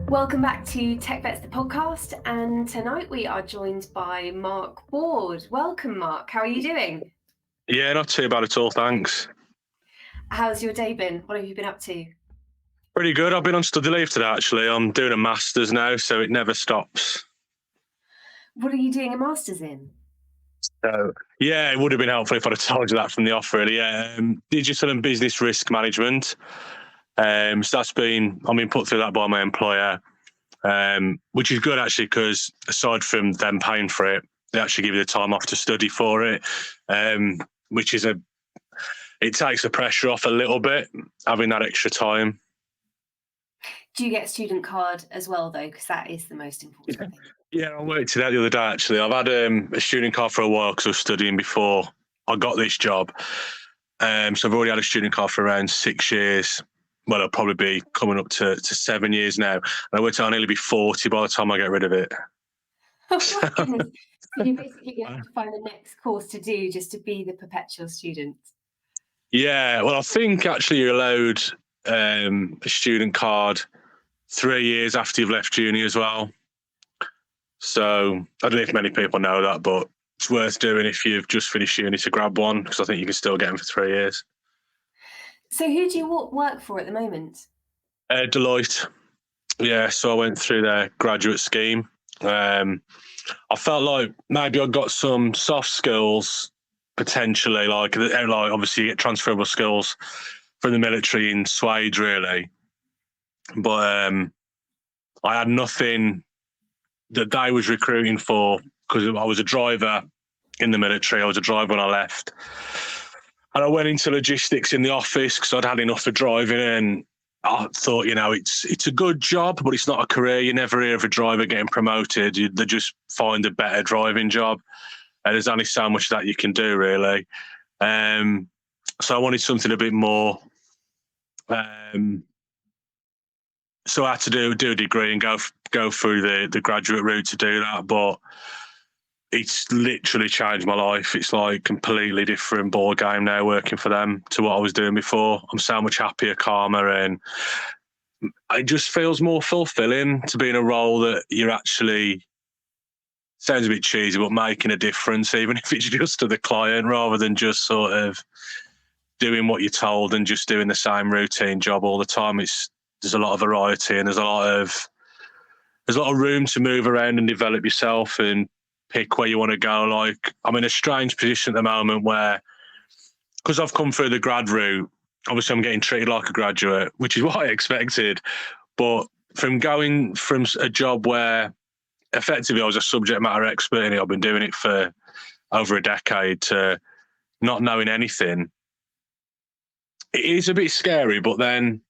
Welcome back to Tech Vets, the podcast, and tonight we are joined by Mark Ward. Welcome, Mark. How are you doing? Yeah, not too bad at all, thanks. How's your day been? What have you been up to? Pretty good. I've been on study leave today, actually. I'm doing a master's now, so it never stops. What are you doing a master's in? So, yeah, it would have been helpful if I'd have told you that from the off, really. Yeah, digital and business risk management. So that's been, I'm being put through that by my employer, which is good, actually, because aside from them paying for it, they actually give you the time off to study for it, which is it takes the pressure off a little bit, having that extra time. Do you get a student card as well, though? Because that is the most important thing. Yeah, I worked it out the other day, actually. I've had a student card for a while because I was studying before I got this job. So I've already had a student card for around 6 years. Well, it'll probably be coming up to 7 years now. And I worked out I'll nearly be 40 by the time I get rid of it. Oh my goodness. So you basically have to find the next course to do just to be the perpetual student. Yeah, well, I think actually you're allowed a student card 3 years after you've left uni as well. So I don't know if many people know that, but it's worth doing if you've just finished uni to grab one, because I think you can still get them for 3 years. So who do you work for at the moment? Deloitte. Yeah, so I went through their graduate scheme. I felt like maybe I got some soft skills potentially, like obviously you get transferable skills from the military in Swade, really. But I had nothing that they was recruiting for, because I was a driver in the military. I was a driver when I left. And I went into logistics in the office because I'd had enough of driving, and I thought, it's a good job, but it's not a career. You never hear of a driver getting promoted. They just find a better driving job. And there's only so much that you can do, really. So I wanted something a bit more. So I had to do a degree and go through the graduate route to do that. But it's literally changed my life. It's like completely different ball game now working for them to what I was doing before. I'm so much happier, calmer, and it just feels more fulfilling to be in a role that you're actually, sounds a bit cheesy, but making a difference, even if it's just to the client, rather than just sort of doing what you're told and just doing the same routine job all the time. There's a lot of variety, and there's a lot of room to move around and develop yourself and pick where you want to go. Like, I'm in a strange position at the moment where, because I've come through the grad route, obviously I'm getting treated like a graduate, which is what I expected. But from going from a job where effectively I was a subject matter expert in it, I've been doing it for over a decade, to not knowing anything, it is a bit scary. But then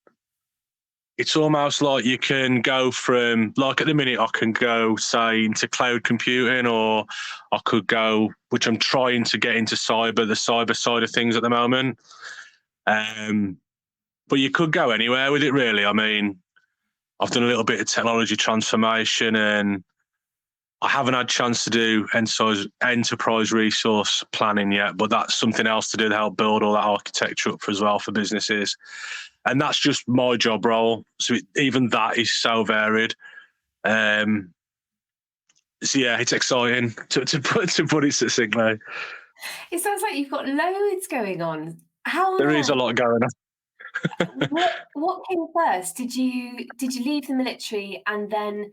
it's almost like you can go from, like at the minute, I can go, say, into cloud computing, or I could go, which I'm trying to get into the cyber side of things at the moment. But you could go anywhere with it, really. I mean, I've done a little bit of technology transformation, and I haven't had a chance to do enterprise resource planning yet, but that's something else to do to help build all that architecture up as well for businesses. And that's just my job role. So even that is so varied. So yeah, it's exciting to put it succinctly. It sounds like you've got loads going on. There is a lot going on. What came first? Did you leave the military and then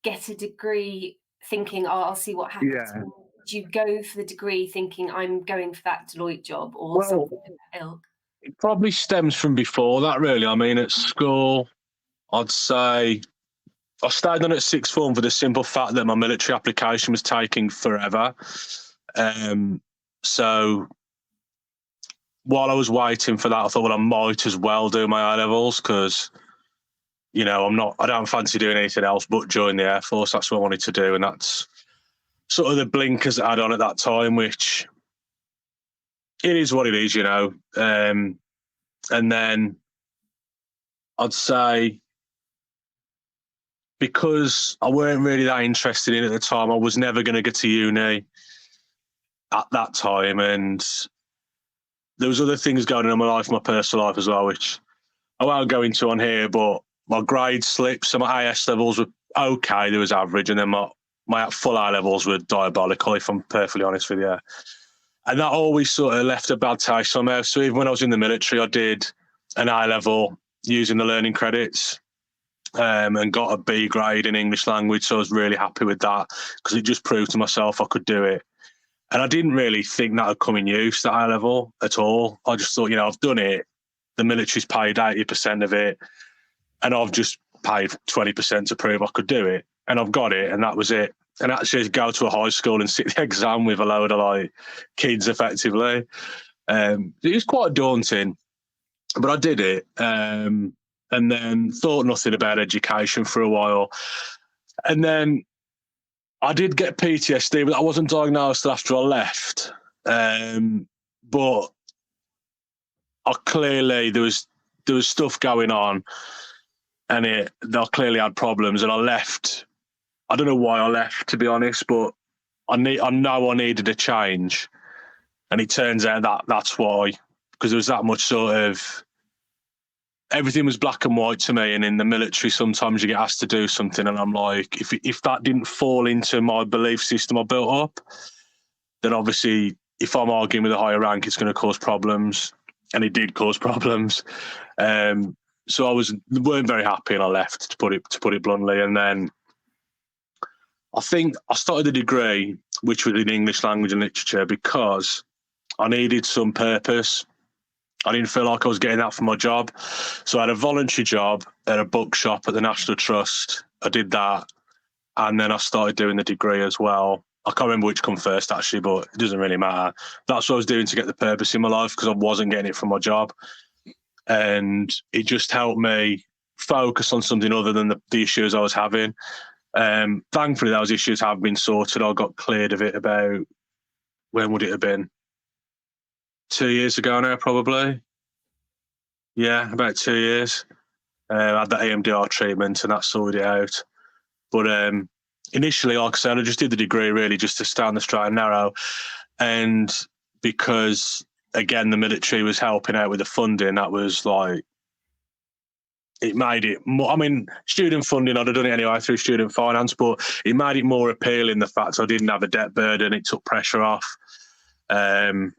get a degree thinking, oh, I'll see what happens? Yeah. Or did you go for the degree thinking I'm going for that Deloitte job, or something of that ilk? It probably stems from before that, really. I mean, at school, I'd say I stayed on at sixth form for the simple fact that my military application was taking forever. So while I was waiting for that, I thought, well, I might as well do my A-levels, because, I don't fancy doing anything else but join the Air Force. That's what I wanted to do. And that's sort of the blinkers that I had on at that time, which it is what it is, And then I'd say, because I weren't really that interested in it at the time, I was never going to get to uni at that time. And there was other things going on in my life, my personal life as well, which I won't go into on here, but my grade slipped. So my AS levels were okay, there was average, and then my full A levels were diabolical, if I'm perfectly honest with you. And that always sort of left a bad taste in my mouth. So even when I was in the military, I did an A level using the learning credits, and got a B grade in English language. So I was really happy with that because it just proved to myself I could do it. And I didn't really think that would come in use, that A level, at all. I just thought, I've done it. The military's paid 80% of it, and I've just paid 20% to prove I could do it. And I've got it, and that was it. And actually go to a high school and sit the exam with a load of kids effectively. It was quite daunting, but I did it. And then thought nothing about education for a while. And then I did get PTSD, but I wasn't diagnosed after I left. But I clearly, there was stuff going on, and I clearly had problems, and I left. I don't know why I left, to be honest, but I know I needed a change, and it turns out that's why, because there was that much sort of, everything was black and white to me. And in the military, sometimes you get asked to do something, and I'm like, if that didn't fall into my belief system I built up, then obviously, if I'm arguing with a higher rank, it's going to cause problems, and it did cause problems. So I weren't very happy, and I left, to put it bluntly. And then I think I started a degree, which was in English language and literature, because I needed some purpose. I didn't feel like I was getting that from my job. So I had a voluntary job at a bookshop at the National Trust. I did that. And then I started doing the degree as well. I can't remember which come first, actually, but it doesn't really matter. That's what I was doing to get the purpose in my life, because I wasn't getting it from my job. And it just helped me focus on something other than the issues I was having. Thankfully, those issues have been sorted. I got cleared of it about, when would it have been? 2 years ago now, probably. Yeah, about 2 years. I had that EMDR treatment, and that sorted it out. But initially, like I said, I just did the degree really just to stay on the straight and narrow. And because, again, the military was helping out with the funding, that was it made it more, student funding, I'd have done it anyway through student finance, but it made it more appealing, the fact I didn't have a debt burden. It took pressure off. I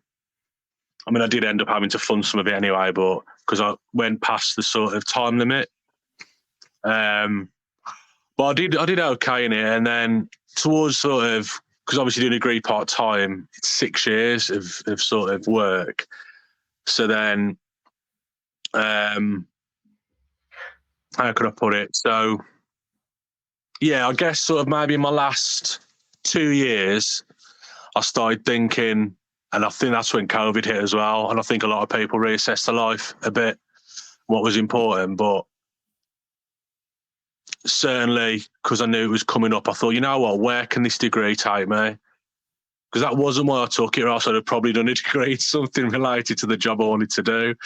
did end up having to fund some of it anyway, but because I went past the sort of time limit. But I did okay in it. And then towards sort of, because obviously doing a degree part-time, it's 6 years of sort of work. So then, how could I put it? So, yeah, I guess sort of maybe in my last 2 years, I started thinking, and I think that's when COVID hit as well. And I think a lot of people reassessed their life a bit, what was important. But certainly, because I knew it was coming up, I thought, you know what, where can this degree take me? Because that wasn't why I took it, or else I'd have probably done a degree in something related to the job I wanted to do.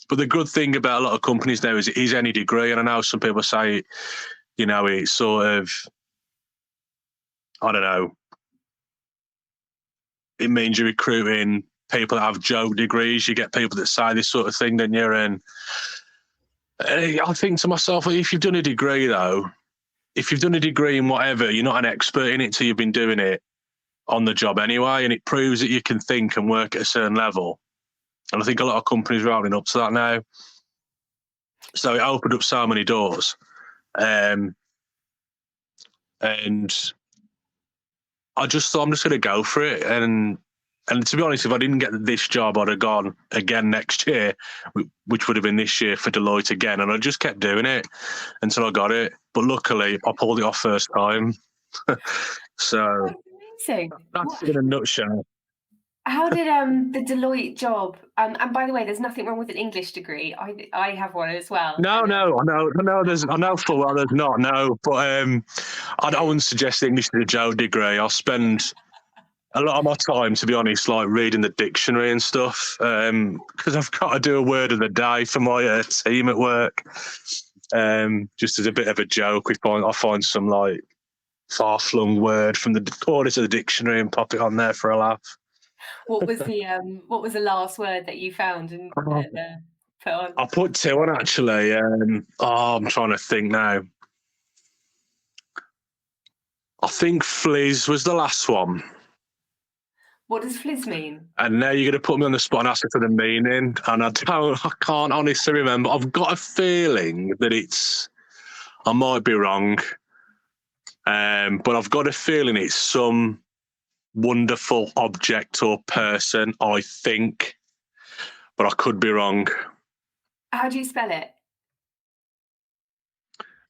But the good thing about a lot of companies now is it is any degree. And I know some people say, it's sort of, I don't know, it means you're recruiting people that have joke degrees. You get people that say this sort of thing, don't you? And I think to myself, if you've done a degree, though, if you've done a degree in whatever, you're not an expert in it till you've been doing it on the job anyway. And it proves that you can think and work at a certain level. And I think a lot of companies are opening up to that now. So it opened up so many doors. And I just thought, I'm just going to go for it. And to be honest, if I didn't get this job, I'd have gone again next year, which would have been this year for Deloitte again. And I just kept doing it until I got it. But luckily, I pulled it off first time. So Amazing. that's in a nutshell. How did the Deloitte job? And by the way, there's nothing wrong with an English degree. I have one as well. No, I know full well there's not. No, but I wouldn't suggest English is a joke degree. I'll spend a lot of my time, to be honest, reading the dictionary and stuff, because I've got to do a word of the day for my team at work. Just as a bit of a joke, I find some far-flung word from the corners of the dictionary and pop it on there for a laugh. What was the last word that you found and put on? I put two on actually. I'm trying to think now. I think Fliz was the last one. What does fliz mean? And now you're going to put me on the spot and ask me for the meaning. And I can't honestly remember. I've got a feeling that I might be wrong. But I've got a feeling it's some wonderful object or person, I think. But I could be wrong. How do you spell it?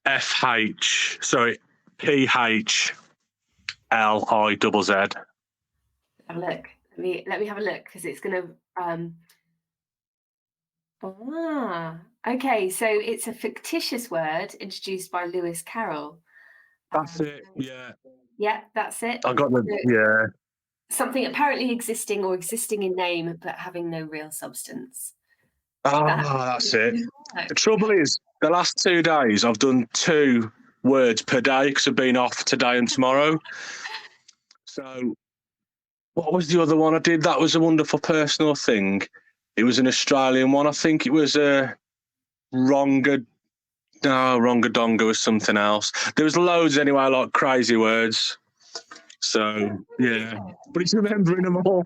PHLIZZ. Have a look. Let me have a look because it's going to. Okay. So it's a fictitious word introduced by Lewis Carroll. That's it. Yeah. Yeah, that's it. I got the yeah. Something apparently existing or existing in name, but having no real substance. That's it. The trouble is, the last 2 days I've done 2 words per day because I've been off today and tomorrow. So, what was the other one I did? That was a wonderful personal thing. It was an Australian one. I think it was a Ronga. No, Ronga Donga was something else. There was loads anyway, like crazy words. So, yeah. But it's remembering them all.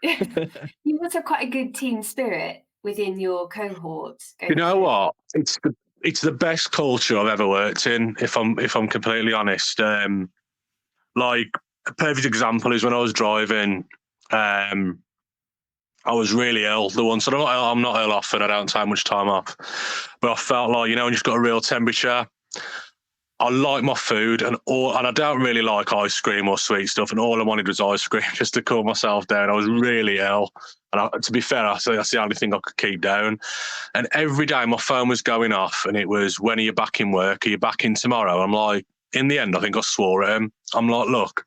You must have quite a good team spirit within your cohort. You know what? It's the best culture I've ever worked in. If I'm completely honest, like a perfect example is when I was driving. I was really ill the once. I'm not ill often. I don't take much time off, but I felt like when you've got a real temperature. I like my food and I don't really like ice cream or sweet stuff. And all I wanted was ice cream just to cool myself down. I was really ill, and to be fair, that's the only thing I could keep down. And every day my phone was going off, and it was, "When are you back in work? Are you back in tomorrow?" I'm like, in the end, I think I swore at him. I'm like, "Look,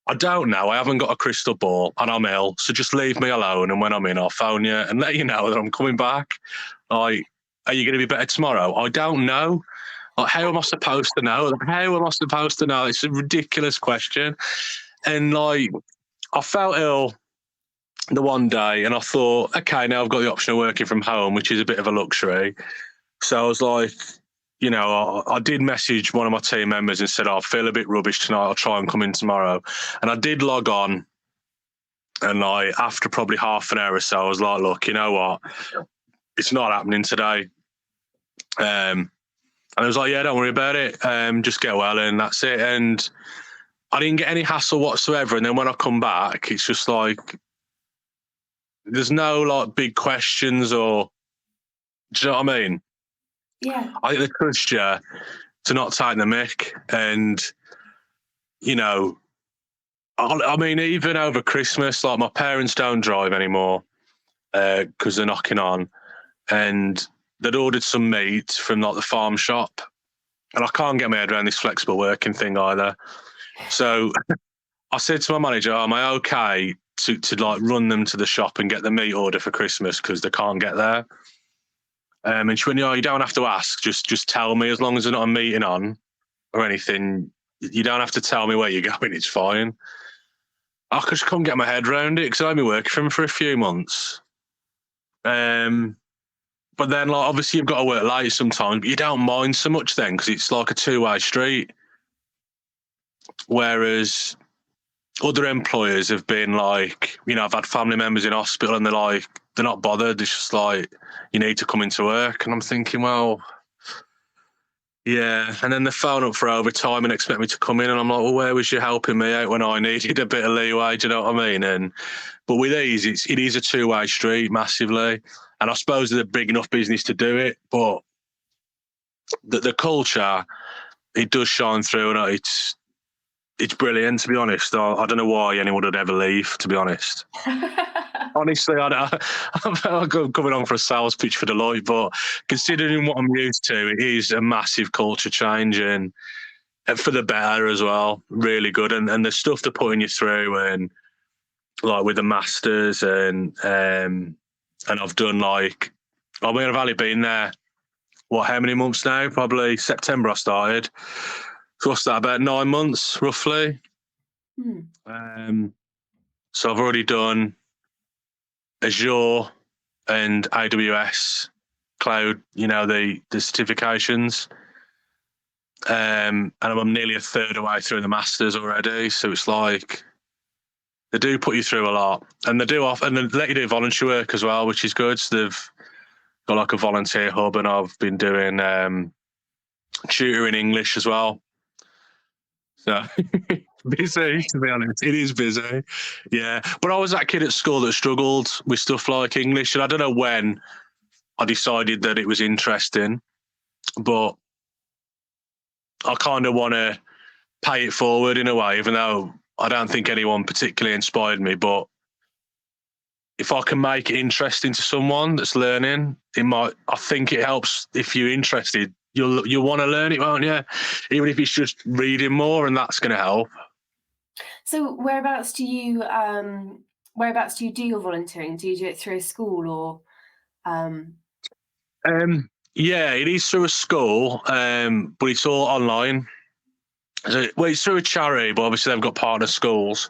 I don't know. I haven't got a crystal ball, and I'm ill. So just leave me alone. And when I'm in, I'll phone you and let you know that I'm coming back. Like, are you going to be better tomorrow? I don't know." Like, how am I supposed to know? How am I supposed to know? It's a ridiculous question. And like, I felt ill the one day, and I thought, okay, now I've got the option of working from home, which is a bit of a luxury. So I was like, I did message one of my team members and said, I feel a bit rubbish tonight. I'll try and come in tomorrow. And I did log on. And like, after probably half an hour or so, I was like, look, you know what? It's not happening today. And I was like, yeah, don't worry about it. Just get well and that's it. And I didn't get any hassle whatsoever. And then when I come back, it's just like, there's no like big questions or, do you know what I mean? Yeah. I think they trust you to not take the mick. And, I mean, even over Christmas, like my parents don't drive anymore because they're knocking on. And they'd ordered some meat from like the farm shop. And I can't get my head around this flexible working thing either. So I said to my manager, am I okay to like run them to the shop and get the meat order for Christmas because they can't get there? And she went, you don't have to ask. Just tell me, as long as there's not a meeting on or anything. You don't have to tell me where you're going. It's fine. I just couldn't get my head around it because I've been working for him for a few months. But then, like, obviously, you've got to work late sometimes, but you don't mind so much then because it's like a two-way street. Whereas other employers have been like, I've had family members in hospital and they're not bothered. It's just like, you need to come into work. And I'm thinking, well, yeah. And then they phone up for overtime and expect me to come in. And I'm like, well, where was you helping me out when I needed a bit of leeway? Do you know what I mean? But with these, it is a two-way street massively. And I suppose they're a big enough business to do it. But the culture, it does shine through, and it's brilliant, to be honest. I don't know why anyone would ever leave, to be honest. Honestly, I'm coming on for a sales pitch for Deloitte, but considering what I'm used to, it is a massive culture change and for the better as well. Really good. And the stuff they're putting you through, and like with the masters, and I've done I've only been there, how many months now? Probably September I started. So what's that, about 9 months, roughly? So I've already done Azure, and AWS cloud, the certifications. And I'm nearly a third away through the masters already. So it's like they do put you through a lot, and they let you do volunteer work as well, which is good. So they've got like a volunteer hub, and I've been doing tutoring English as well. So busy, to be honest. It is busy. Yeah. But I was that kid at school that struggled with stuff like English. And I don't know when I decided that it was interesting, but I kind of want to pay it forward in a way, even though I don't think anyone particularly inspired me. But if I can make it interesting to someone that's learning, I think it helps. If you're interested, you'll want to learn it, won't you? Even if it's just reading more, and that's going to help. So whereabouts do you do your volunteering? Do you do it through a school or? Yeah, it is through a school, but it's all online. Well, it's through a charity, but obviously they've got partner schools.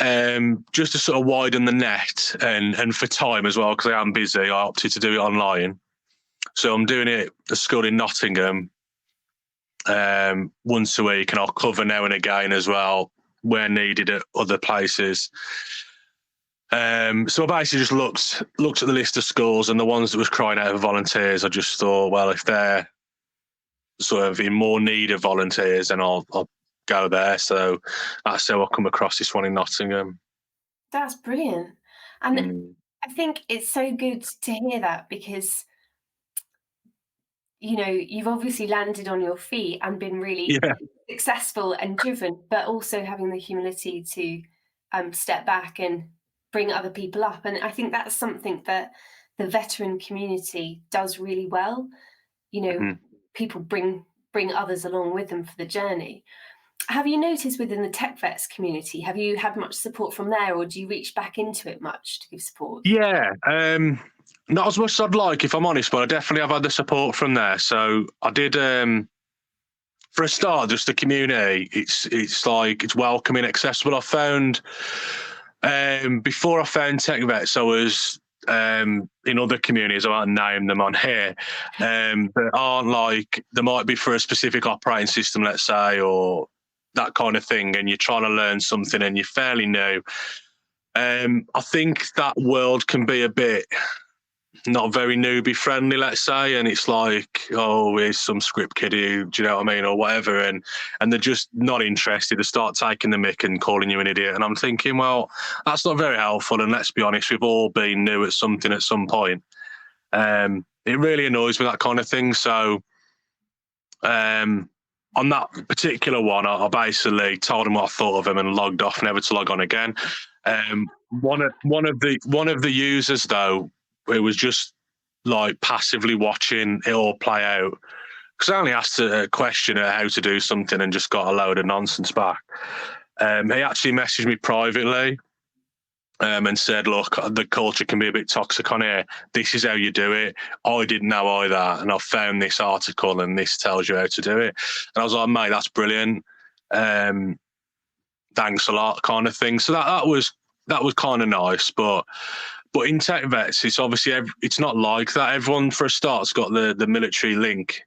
Just to sort of widen the net and for time as well, because I am busy, I opted to do it online. So I'm doing it at a school in Nottingham once a week, and I'll cover now and again as well where needed at other places. So I basically just looked at the list of schools, and the ones that was crying out for volunteers, I just thought, well, if they're sort of in more need of volunteers, then I'll go there. So that's how I come across this one in Nottingham. That's brilliant. And I think it's so good to hear that, because you've obviously landed on your feet and been really successful and driven, but also having the humility to step back and bring other people up. And I think that's something that the veteran community does really well. People bring others along with them for the journey. Have you noticed within the tech vets community, have you had much support from there, or do you reach back into it much to give support? Yeah, not as much as I'd like, if I'm honest, but I definitely have had the support from there. So I did, for a start, just the community. It's like it's welcoming, accessible. I found before I found tech vets, I was in other communities. I won't name them on here, that aren't like, they might be for a specific operating system, let's say, or that kind of thing, and you're trying to learn something and you're fairly new. I think that world can be a bit not very newbie friendly, let's say, and it's like, oh, here's some script kiddie, do you know what I mean, or whatever, and they're just not interested. They start taking the mick and calling you an idiot, and I'm thinking, well, that's not very helpful. And let's be honest, we've all been new at something at some point. It really annoys me, that kind of thing. So on that particular one, I basically told him what I thought of him and logged off, never to log on again. One of the users, though, it was just like passively watching it all play out, because I only asked a question at how to do something and just got a load of nonsense back. He actually messaged me privately and said, look, the culture can be a bit toxic on here. This is how you do it. I didn't know either, and I found this article and this tells you how to do it. And I was like, mate, that's brilliant. Thanks a lot, kind of thing. So that was kind of nice. But in tech vets, it's obviously it's not like that. Everyone, for a start, has got the military link,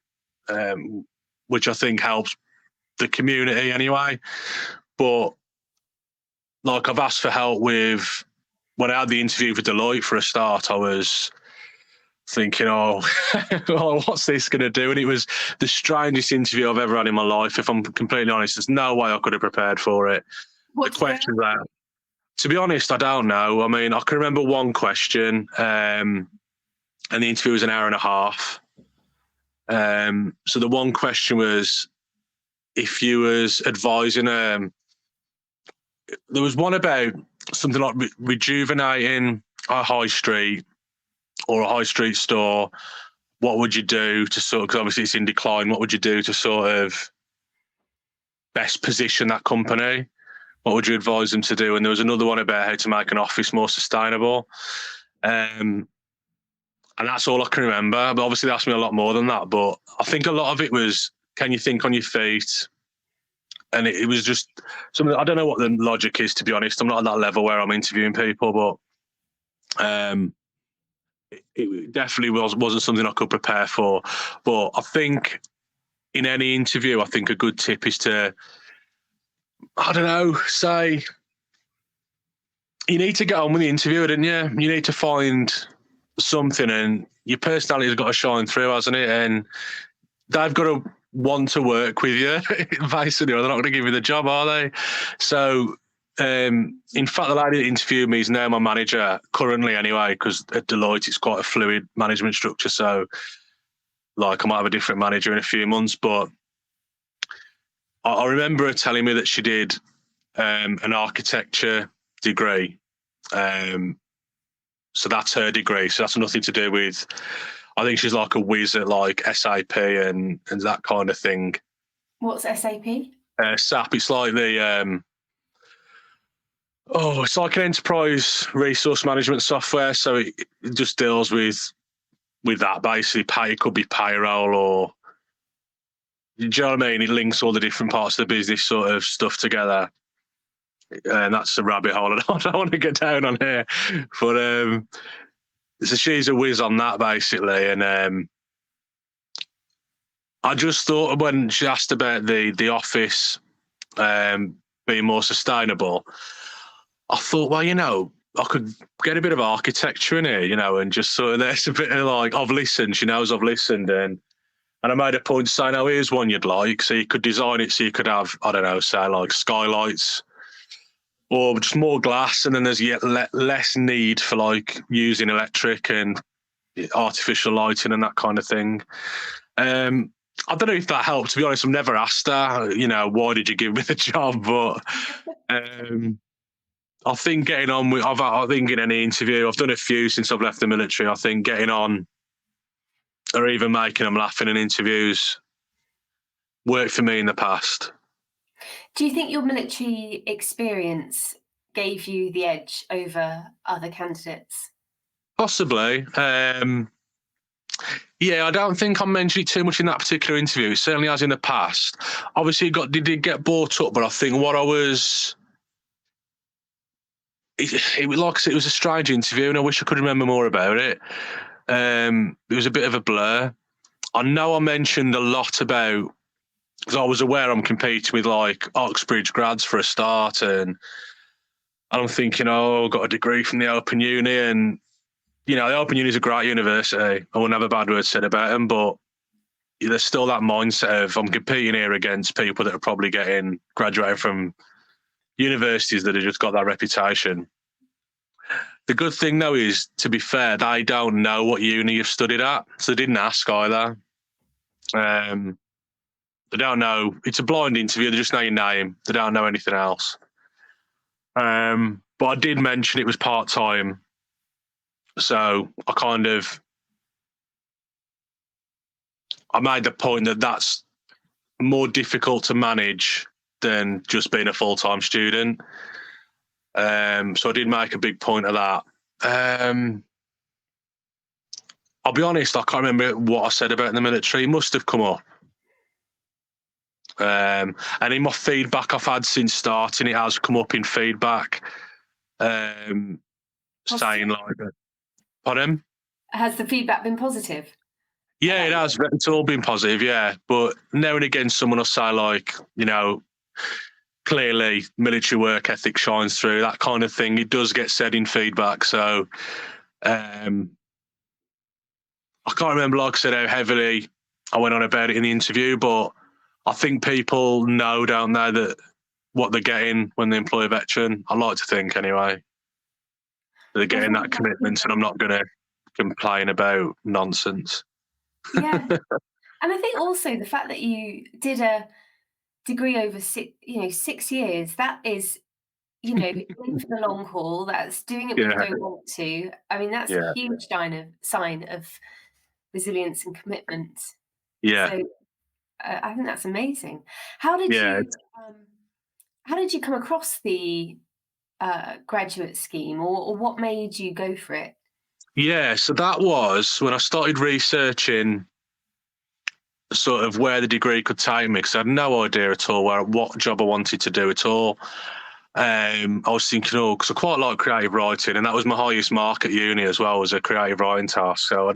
which I think helps the community anyway. But like, I've asked for help with, when I had the interview for Deloitte, for a start, I was thinking, oh, what's this going to do? And it was the strangest interview I've ever had in my life. If I'm completely honest, there's no way I could have prepared for it. The questions that, to be honest, I don't know. I mean, I can remember one question, and the interview was an hour and a half. So the one question was, if you was advising, there was one about something like rejuvenating a high street or a high street store. What would you do to sort of, because obviously it's in decline, what would you do to sort of best position that company? What would you advise them to do? And there was another one about how to make an office more sustainable. And that's all I can remember. But obviously they asked me a lot more than that. But I think a lot of it was, can you think on your feet? And it was just something, I don't know what the logic is, to be honest. I'm not at that level where I'm interviewing people, but it definitely wasn't something I could prepare for. But I think in any interview, I think a good tip is to, I don't know, say you need to get on with the interview, don't you? You need to find something, and your personality has got to shine through, hasn't it? And they've got to want to work with you, basically, or they're not going to give you the job, are they? So, in fact, the lady that interviewed me is now my manager currently, anyway, because at Deloitte it's quite a fluid management structure. So, like, I might have a different manager in a few months, but I remember her telling me that she did an architecture degree. So that's her degree. So that's nothing to do with. I think she's like a whiz at like SAP and that kind of thing. What's SAP? SAP. It's like the it's like an enterprise resource management software. So it just deals with that basically. It could be payroll or. Do you know what I mean? It links all the different parts of the business sort of stuff together. And that's a rabbit hole I don't want to get down on here. But so she's a whiz on that basically. And I just thought when she asked about the office being more sustainable, I thought, well, I could get a bit of architecture in here, and just sort of there's a bit of like, I've listened, she knows I've listened. And I made a point saying, oh, here's one you'd like. So you could design it so you could have, I don't know, say like skylights or just more glass. And then there's yet less need for like using electric and artificial lighting and that kind of thing. I don't know if that helped. To be honest, I've never asked her, why did you give me the job? But I think getting on with, I think in any interview, I've done a few since I've left the military. I think getting on or even making them laugh in interviews worked for me in the past. Do you think your military experience gave you the edge over other candidates? Possibly. Yeah, I don't think I mentioned it too much in that particular interview. It certainly has in the past. Obviously, it did get brought up, but I think what I was... like I said, it was a strange interview, and I wish I could remember more about it. It was a bit of a blur. I know I mentioned a lot about, because I was aware I'm competing with like Oxbridge grads for a start, and I'm thinking, I got a degree from the Open Uni, and the Open Uni is a great university. I wouldn't have a bad word said about them, but there's still that mindset of I'm competing here against people that are probably graduating from universities that have just got that reputation. The good thing, though, is, to be fair, they don't know what uni you've studied at, so they didn't ask either. They don't know. It's a blind interview. They just know your name. They don't know anything else. But I did mention it was part-time, so I made the point that that's more difficult to manage than just being a full-time student. So I did make a big point of that. I'll be honest, I can't remember what I said about in the military. It must have come up. And in my feedback I've had since starting, it has come up in feedback, saying like, pardon? Has the feedback been positive? Yeah, it has. It's all been positive, yeah. But now and again, someone will say like, clearly military work ethic shines through, that kind of thing. It does get said in feedback. So I can't remember, like I said, how heavily I went on about it in the interview, but I think people know, don't they, that what they're getting when they employ a veteran. I like to think anyway. They're getting that commitment, and I'm not going to complain about nonsense. Yeah. And I think also the fact that you did a degree over 6 years, that is, in for the long haul, that's doing it when you don't want to. I mean, that's a huge sign of resilience and commitment. Yeah. So I think that's amazing. How did you come across the graduate scheme, or what made you go for it? Yeah, so that was when I started researching sort of where the degree could take me, because I had no idea at all what job I wanted to do at all. I was thinking, because I quite like creative writing, and that was my highest mark at uni as well, was a creative writing task. So I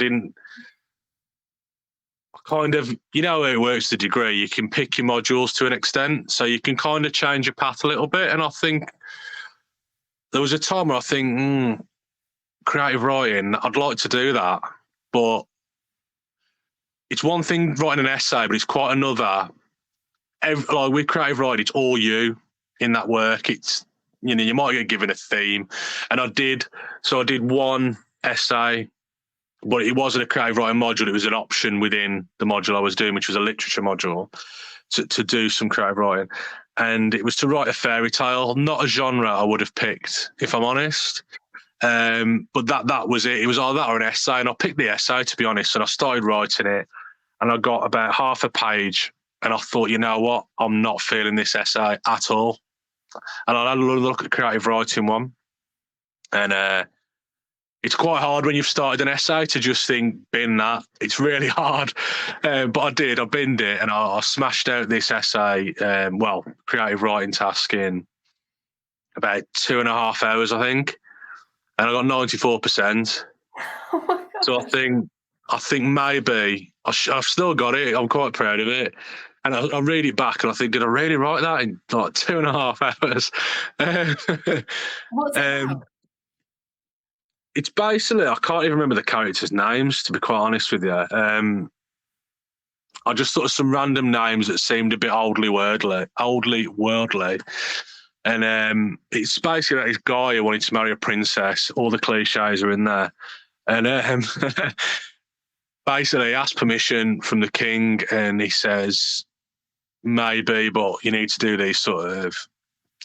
kind of, how it works, the degree, you can pick your modules to an extent, so you can kind of change your path a little bit. And I think there was a time where I think, creative writing, I'd like to do that, but it's one thing writing an essay, but it's quite another. Like with creative writing, it's all you in that work. It's, you might get given a theme, and I did one essay, but it wasn't a creative writing module. It was an option within the module I was doing, which was a literature module, to do some creative writing. And it was to write a fairy tale, not a genre I would have picked, if I'm honest. But that was it. It was either that or an essay. And I picked the essay, to be honest, and I started writing it. And I got about half a page, and I thought, you know what? I'm not feeling this essay at all. And I had a look at creative writing one. And it's quite hard when you've started an essay to just think, bin that. It's really hard. But I did. I binned it, and I smashed out this essay, creative writing task in about 2.5 hours, I think. And I got 94%. Oh my God. So I think maybe I've still got it. I'm quite proud of it. And I read it back, and I think, did I really write that in like 2.5 hours? What's it about? It's basically, I can't even remember the characters' names, to be quite honest with you. I just thought of some random names that seemed a bit oldly worldly. And it's basically like this guy who wanted to marry a princess. All the cliches are in there. And basically, he asked permission from the king, and he says, maybe, but you need to do these sort of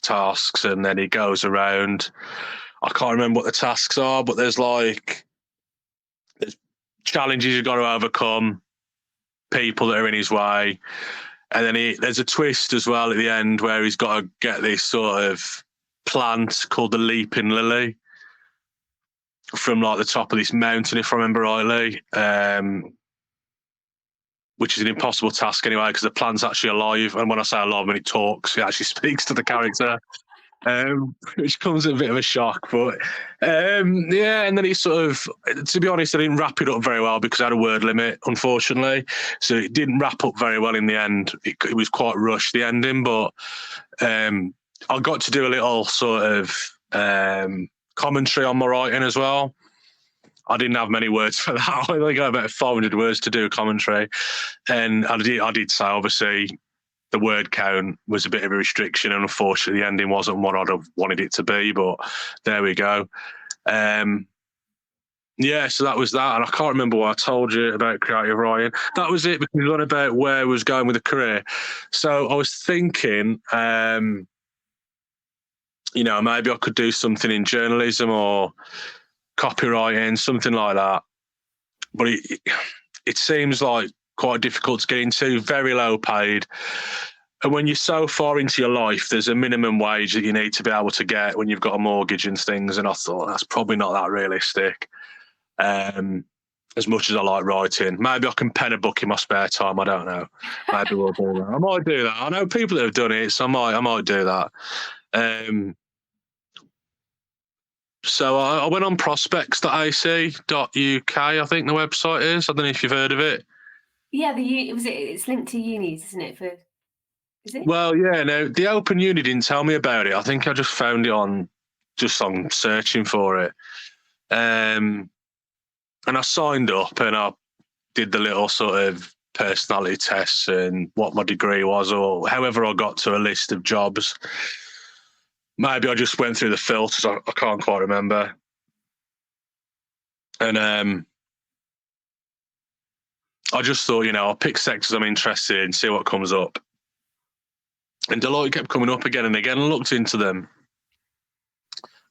tasks. And then he goes around. I can't remember what the tasks are, but there's challenges you've got to overcome, people that are in his way. And then there's a twist as well at the end where he's got to get this sort of plant called the Leaping Lily from like the top of this mountain, if I remember rightly, which is an impossible task anyway, because the plant's actually alive. And when I say alive, when it talks, it actually speaks to the character. Which comes as a bit of a shock, but and then he sort of, to be honest, I didn't wrap it up very well because I had a word limit, unfortunately, so it didn't wrap up very well in the end. It was quite rushed, the ending, but I got to do a little sort of commentary on my writing as well. I didn't have many words for that. I only got about 500 words to do a commentary, and I did say, obviously, the word count was a bit of a restriction, and unfortunately the ending wasn't what I'd have wanted it to be, but there we go. So that was that, and I can't remember what I told you about creative writing. That was it, because we were on about where I was going with the career. So I was thinking, maybe I could do something in journalism or copywriting, something like that. But it seems like quite difficult to get into, very low paid. And when you're so far into your life, there's a minimum wage that you need to be able to get when you've got a mortgage and things. And I thought that's probably not that realistic. As much as I like writing, maybe I can pen a book in my spare time. I don't know. Maybe we'll do that. I might do that. I know people that have done it, so I might do that. So I went on prospects.ac.uk, I think the website is. I don't know if you've heard of it. Yeah, it's linked to unis, isn't it? Is it? Well, yeah, no, the Open Uni didn't tell me about it. I think I just found it on searching for it. And I signed up, and I did the little sort of personality tests and what my degree was, or however I got to a list of jobs. Maybe I just went through the filters. I can't quite remember. And I just thought, I'll pick sectors I'm interested in, see what comes up. And Deloitte kept coming up again and again. I looked into them,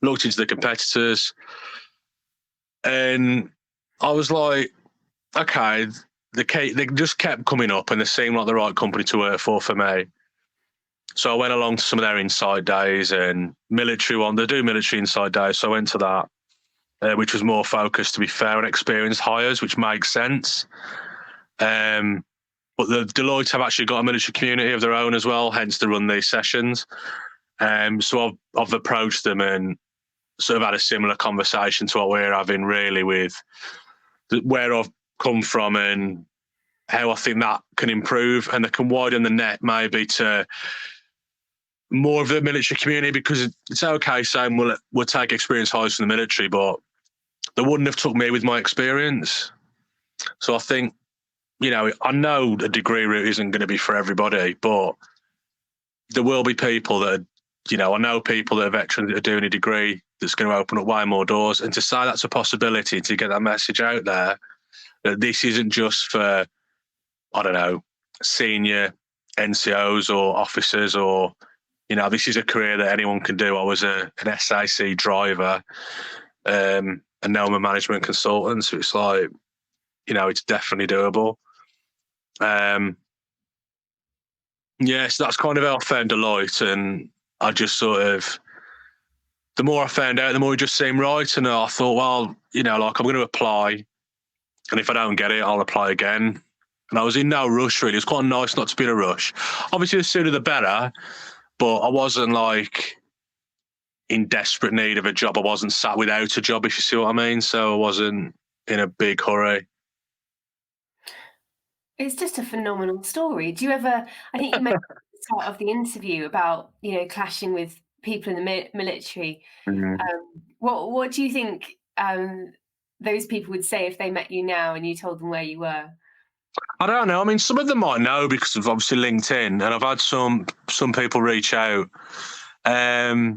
looked into the competitors, and I was like, okay, they just kept coming up, and they seemed like the right company to work for me. So I went along to some of their inside days and military one. They do military inside days, so I went to that, which was more focused, to be fair, on experienced hires, which makes sense. But the Deloitte have actually got a military community of their own as well, hence they run these sessions. So I've approached them and sort of had a similar conversation to what we're having, really, with where I've come from and how I think that can improve, and they can widen the net maybe to more of the military community, because it's okay saying we'll take experience hires from the military, but they wouldn't have took me with my experience. So I think, I know a degree route isn't going to be for everybody, but there will be people that are, I know people that are veterans that are doing a degree that's going to open up way more doors. And to say that's a possibility, to get that message out there, that this isn't just for, I don't know, senior NCOs or officers, or, this is a career that anyone can do. I was an SAC driver, and now I'm a management consultant. So it's like, it's definitely doable. So that's kind of how I found Deloitte, and I just sort of, the more I found out, the more it just seemed right. And I thought, well, I'm going to apply, and if I don't get it, I'll apply again. And I was in no rush, really. It's quite nice not to be in a rush. Obviously, the sooner the better, but I wasn't in desperate need of a job. I wasn't sat without a job, if you see what I mean. So I wasn't in a big hurry. It's just a phenomenal story. Do you ever, I think you mentioned at the start of the interview about, clashing with people in the military. What do you think those people would say if they met you now and you told them where you were? I don't know. I mean, some of them might know because of obviously LinkedIn, and I've had some people reach out. I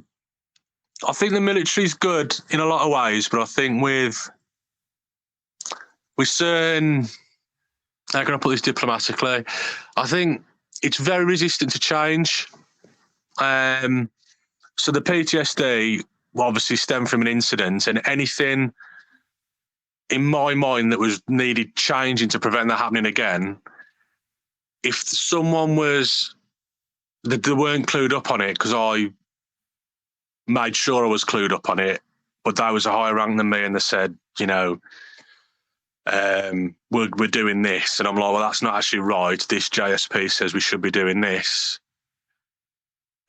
think the military's good in a lot of ways, but I think with certain, how can I put this diplomatically? I think it's very resistant to change. So the PTSD will obviously stem from an incident, and anything in my mind that was needed changing to prevent that happening again, if someone they weren't clued up on it, because I made sure I was clued up on it, but they was a higher rank than me, and they said, we're doing this. And I'm like, well, that's not actually right. This JSP says we should be doing this.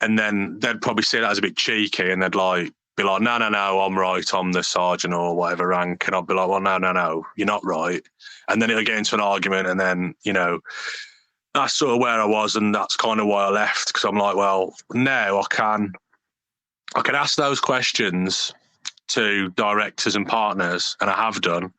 And then they'd probably see that as a bit cheeky, and they'd be like, no, I'm right. I'm the sergeant or whatever rank. And I'd be like, well, no, you're not right. And then it'll get into an argument. And then, that's sort of where I was. And that's kind of why I left. Because I'm like, well, now I can ask those questions to directors and partners. And I have done.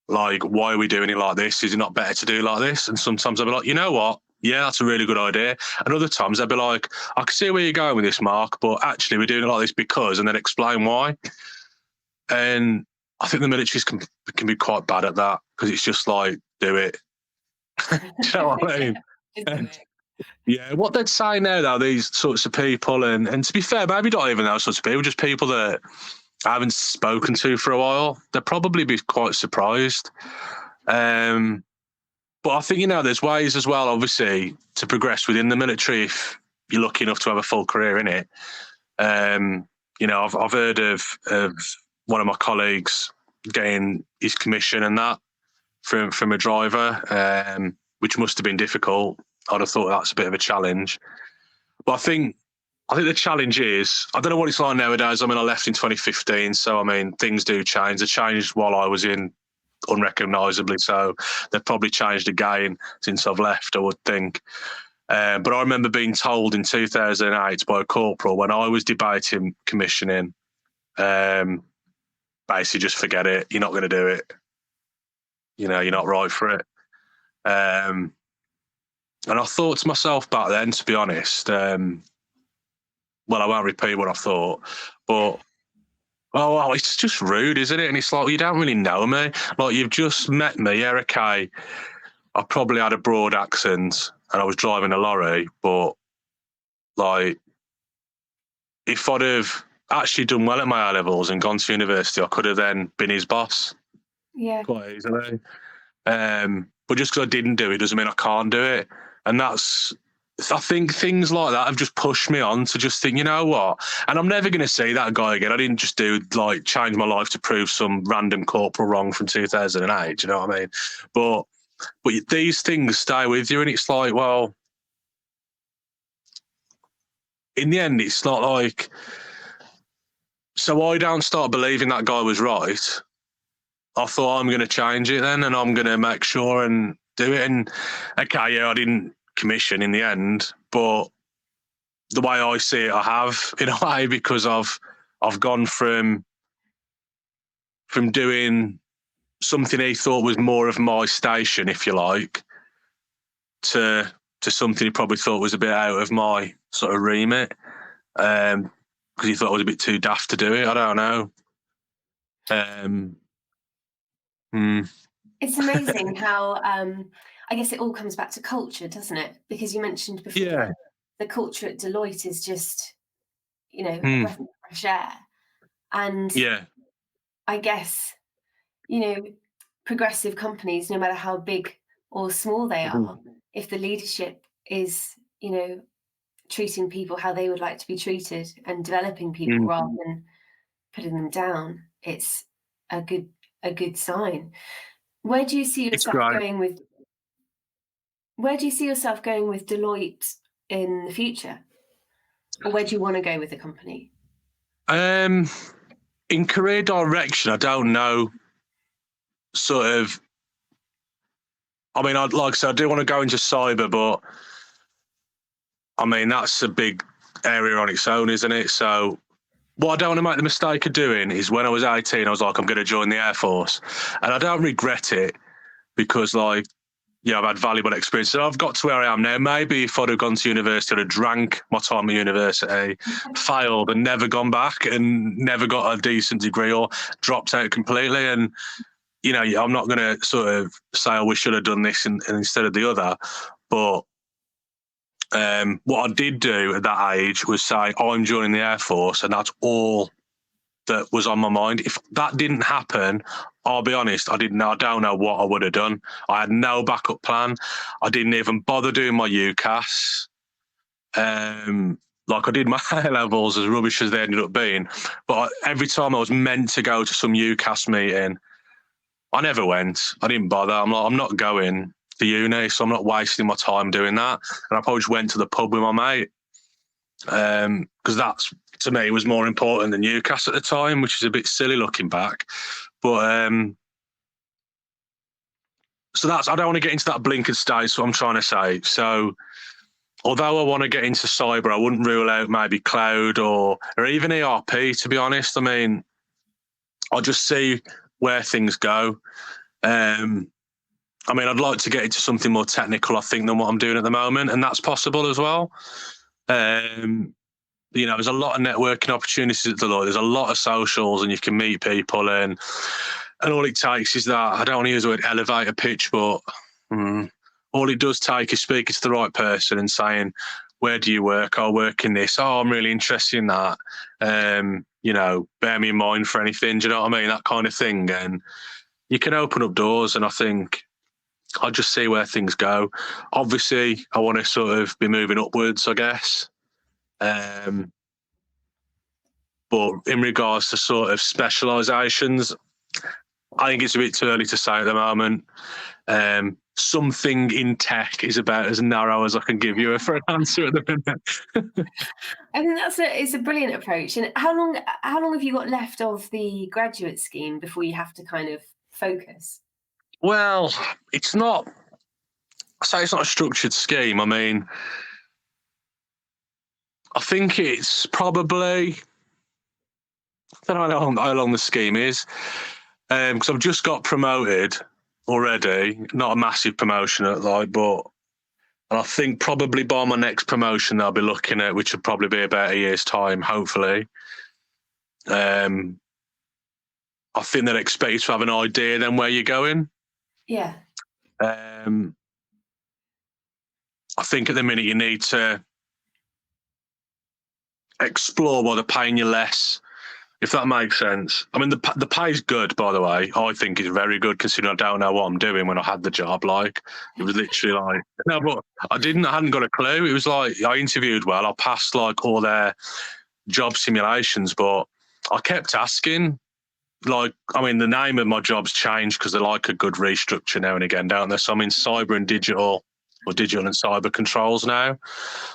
Like, why are we doing it like this? Is it not better to do it like this? And sometimes I'll be like, you know what? Yeah, that's a really good idea. And other times they'll be like, I can see where you're going with this, Mark, but actually we're doing it like this because, and then explain why. And I think the militaries can be quite bad at that, because it's just like, do it. Do you know what I mean? Yeah, what they'd say now, though, these sorts of people, and to be fair, maybe not even those sorts of people, just people that I haven't spoken to for a while, they'd probably be quite surprised. But I think, there's ways as well, obviously, to progress within the military if you're lucky enough to have a full career in it. I've heard of one of my colleagues getting his commission and that from a driver, which must have been difficult. I'd have thought that's a bit of a challenge. But I think the challenge is, I don't know what it's like nowadays. I mean, I left in 2015, so, I mean, things do change. They changed while I was in unrecognisably, so they've probably changed again since I've left, I would think. But I remember being told in 2008 by a corporal, when I was debating commissioning, basically just forget it. You're not going to do it. You're not right for it. And I thought to myself back then, to be honest, well, I won't repeat what I thought, but oh, it's just rude, isn't it? And it's like, you don't really know me. Like, you've just met me. Yeah, okay, I probably had a broad accent and I was driving a lorry, but, like, if I'd have actually done well at my A-levels and gone to university, I could have then been his boss. Yeah. Quite easily. But just because I didn't do it doesn't mean I can't do it. And I think things like that have just pushed me on to just think, you know what? And I'm never going to see that guy again. I didn't just change my life to prove some random corporal wrong from 2008. Do you know what I mean? But these things stay with you, and it's like, well, in the end, it's not like, so I don't start believing that guy was right. I thought I'm going to change it then, and I'm going to make sure and do it. And okay, yeah, I didn't commission in the end, but the way I see it, I have in a way, because I've gone from doing something he thought was more of my station, if you like, to something he probably thought was a bit out of my sort of remit, because he thought I was a bit too daft to do it. I don't know. It's amazing how I guess it all comes back to culture, doesn't it? Because you mentioned before Yeah. the culture at Deloitte is just, a breath of fresh air. And Yeah. I guess, progressive companies, no matter how big or small they are, if the leadership is, treating people how they would like to be treated and developing people rather than putting them down, it's a good sign. Where do you see yourself going with Deloitte in the future? Or where do you want to go with the company? In career direction, I don't know. Sort of, I mean, I do want to go into cyber, but I mean, that's a big area on its own, isn't it? So what I don't want to make the mistake of doing is, when I was 18, I was like, I'm going to join the Air Force. And I don't regret it, because I've had valuable experience. So I've got to where I am now. Maybe if I'd have gone to university, I'd have drank my time at university, failed and never gone back and never got a decent degree, or dropped out completely. And, I'm not going to sort of say, I wish I'd have done this and instead of the other. But what I did do at that age was say, I'm joining the Air Force, and that's all that was on my mind. If that didn't happen, I'll be honest, I don't know what I would have done. I had no backup plan. I didn't even bother doing my UCAS. I did my A levels, as rubbish as they ended up being. But every time I was meant to go to some UCAS meeting, I never went. I didn't bother. I'm not going to uni, so I'm not wasting my time doing that. And I probably just went to the pub with my mate, because that's, to me, was more important than UCAS at the time, which is a bit silly looking back. But so I don't want to get into that blinkered stage. So I'm trying to say. So although I want to get into cyber, I wouldn't rule out maybe cloud or even ERP. To be honest, I mean, I'll just see where things go. I mean, I'd like to get into something more technical, I think, than what I'm doing at the moment, and that's possible as well. There's a lot of networking opportunities at Deloitte. There's a lot of socials, and you can meet people, and all it takes is that, I don't want to use the word elevator pitch, but all it does take is speaking to the right person and saying, where do you work? I work in this. Oh, I'm really interested in that. Bear me in mind for anything. Do you know what I mean? That kind of thing. And you can open up doors, and I think I'll just see where things go. Obviously, I want to sort of be moving upwards, I guess. But in regards to sort of specialisations, I think it's a bit too early to say at the moment. Something in tech is about as narrow as I can give you for an answer at the minute. I think it's a brilliant approach. And how long have you got left of the graduate scheme before you have to kind of focus? Well, it's not a structured scheme. I mean, I think it's probably, I don't know how long the scheme is, because I've just got promoted already. Not a massive promotion, but I think probably by my next promotion I'll be looking at, which would probably be about a year's time, hopefully. I think they'd expect you to have an idea then where you're going. Yeah. I think at the minute you need to explore while they're paying you less, if that makes sense. I mean, the pay's good, by the way. I think it's very good, considering I don't know what I'm doing when I had the job. It was literally no, but I hadn't got a clue. It was I interviewed well. I passed all their job simulations, but I kept asking. The name of my job's changed because they like a good restructure now and again, don't they? So I'm in cyber and digital or digital and cyber controls now.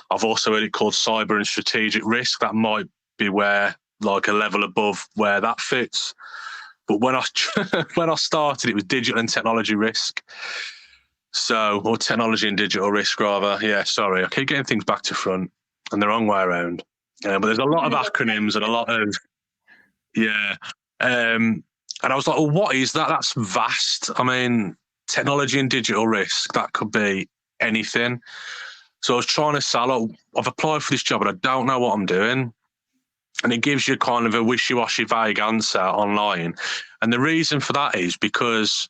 I've also heard it called cyber and strategic risk. That might be where, like, a level above where that fits. But when I when I started, it was digital and technology risk. So, or technology and digital risk, rather. Yeah, sorry, I keep getting things back to front and the wrong way around. But there's a lot of acronyms and a lot of, yeah. And I was like, well, what is that? That's vast. I mean, technology and digital risk, that could be anything. So I was trying to sell it. I've applied for this job and I don't know what I'm doing. And it gives you kind of a wishy-washy, vague answer online. And the reason for that is because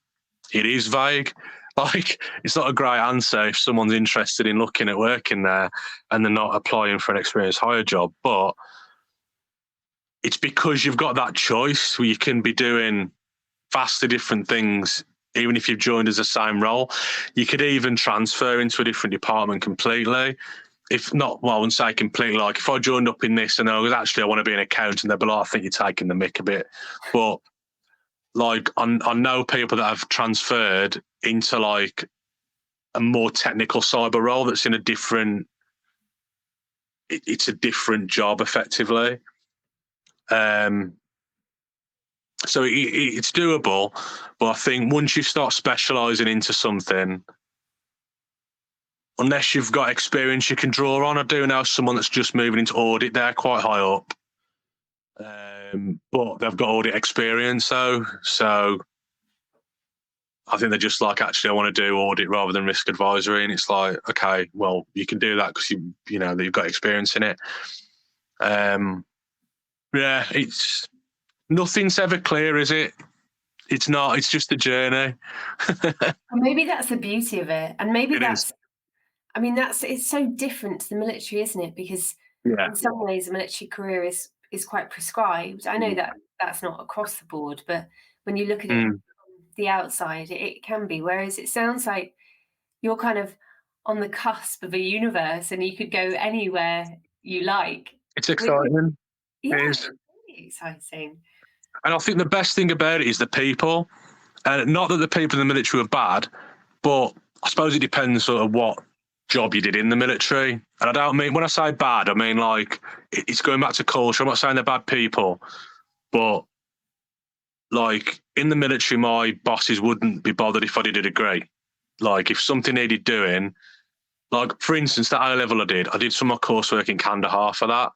it is vague. Like, it's not a great answer if someone's interested in looking at working there and they're not applying for an experienced hire job. But it's because you've got that choice where you can be doing vastly different things, even if you've joined as the same role. You could even transfer into a different department completely. If not, well, I wouldn't say completely. Like, if I joined up in this and I was actually, I want to be an accountant, they'd be like, I think you're taking the mick a bit. But like, I know people that have transferred into like a more technical cyber role that's in a different, it's a different job effectively. So it's doable, but I think once you start specialising into something, unless you've got experience you can draw on. I do know someone that's just moving into audit. They're quite high up, but they've got audit experience. So I think they're just like, actually, I want to do audit rather than risk advisory. And it's like, okay, well, you can do that because you know that you've got experience in it. Yeah, it's nothing's ever clear, is it? It's not. It's just a journey. Maybe that's the beauty of it, and maybe It is. I mean, it's so different to the military, isn't it? Because Yeah. in some ways, a military career is quite prescribed. I know that that's not across the board, but when you look at it from the outside, it can be. Whereas it sounds like you're kind of on the cusp of a universe, and you could go anywhere you like. It's exciting. Yeah, It it's is. really exciting. And I think the best thing about it is the people. And not that the people in the military are bad, but I suppose it depends sort of what job you did in the military. And I don't mean, when I say bad, I mean like it's going back to culture. I'm not saying they're bad people, but like in the military, my bosses wouldn't be bothered if I did a degree. Like if something needed doing, like for instance, that A level I did some of my coursework in Kandahar for that.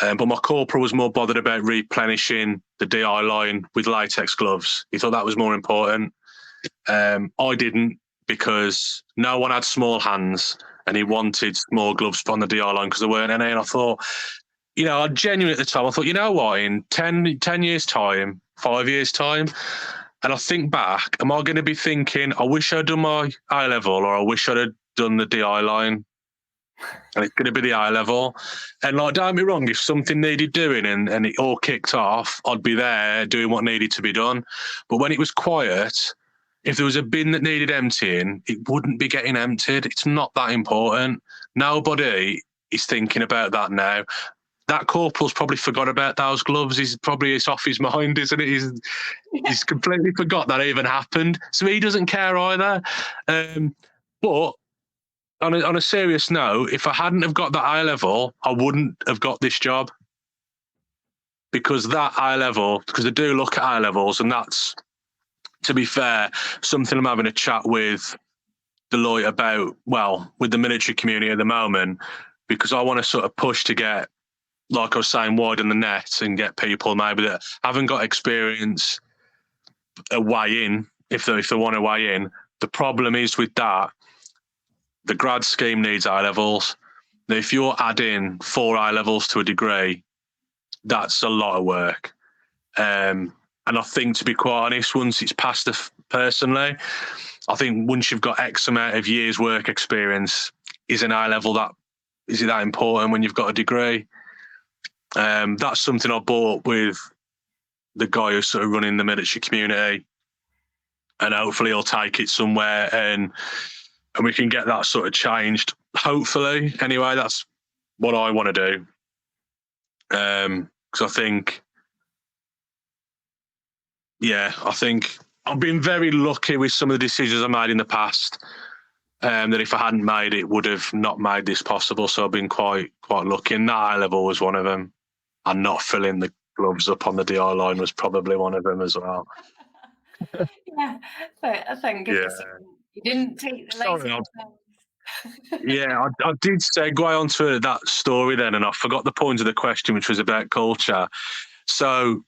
But my corporal was more bothered about replenishing the DI line with latex gloves. He thought that was more important. I didn't, because no one had small hands and he wanted small gloves on the DI line because there weren't any. And I thought, you know, I genuinely at the time, I thought, you know what, in 10 years' time, 5 years' time, and I think back, am I going to be thinking, I wish I'd done my A level or I wish I'd have done the DI line? And it's going to be the eye level. And like, don't get me wrong, if something needed doing and it all kicked off, I'd be there doing what needed to be done. But when it was quiet, if there was a bin that needed emptying, it wouldn't be getting emptied. It's not that important. Nobody is thinking about that now. That corporal's probably forgot about those gloves. It's off his mind, isn't it? He's completely forgot that even happened. So he doesn't care either. But on a serious note, if I hadn't have got that eye level, I wouldn't have got this job, because that eye level, because I do look at eye levels, and that's, to be fair, something I'm having a chat with Deloitte about, well, with the military community at the moment, because I want to sort of push to get, like I was saying, widen the net and get people maybe that haven't got experience a way in, if they want to weigh in. The problem is with that, the grad scheme needs eye levels. Now, if you're adding 4 eye levels to a degree, that's a lot of work. And I think, to be quite honest, once it's passed, personally, I think once you've got X amount of years' work experience, is an eye level is it that important when you've got a degree? That's something I bought with the guy who's sort of running the military community, and hopefully he'll take it somewhere and we can get that sort of changed. Hopefully, anyway, that's what I want to do. Because I think I've been very lucky with some of the decisions I made in the past. that if I hadn't made it, would have not made this possible. So I've been quite lucky. And that A-level was one of them. And not filling the gloves up on the DI line was probably one of them as well. Yeah, thank goodness you didn't take the lazy exams. Yeah, I did segue onto that story then, and I forgot the point of the question, which was about culture. So